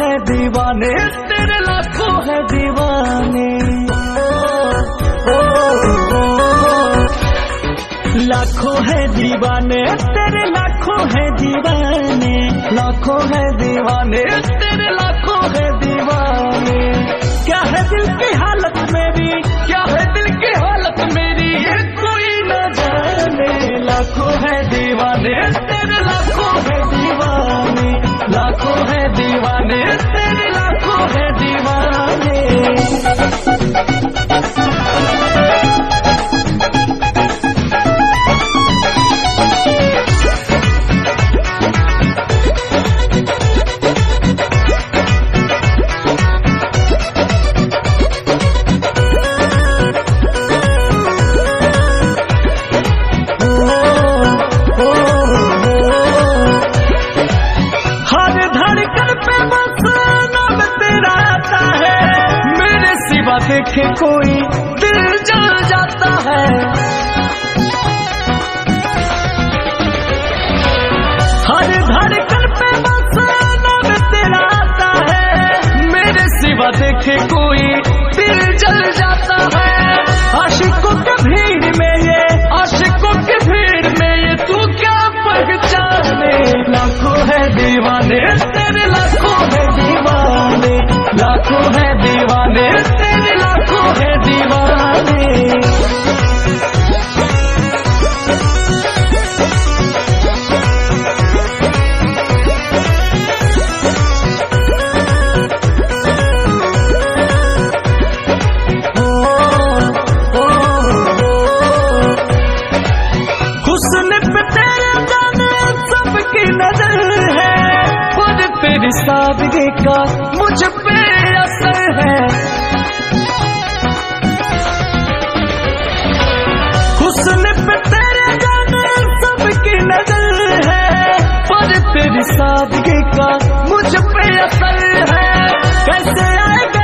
है दीवाने, तेरे लाखों है दीवाने। लाखों है दीवाने, तेरे लाखों है दीवाने। लाखों है दीवाने, तेरे लाखों है दीवाने। क्या है दिल की हालत मेरी, क्या है दिल की हालत मेरी, ये कोई न जाने। लाखों है दीवाने, तेरे लाखों है दीवाने। लाखों है दीवाने, तेरे लाखों है दीवाने। देखे कोई दिल जल जाता है। हर धड़कन पे बस नाम तेरा आता है। मेरे सिवा देखे कोई दिल जल जाता है। आशिकों की भीड़ में ये, आशिकों की भीड़ में ये तू क्या पहचाने। लाखों है दीवाने, तेरे लाखों है दीवाने। लाखों है दीवाने, तेरे लाखों है दीवाने। हुस्न पे तेरे जाने सबकी नजर है, खुद तेरी सादगी का मुझ पे असर है। हुस्न पे तेरे जाने सबकी नजर है, पर तेरी सादगी का मुझ पे असर है। कैसे आएगा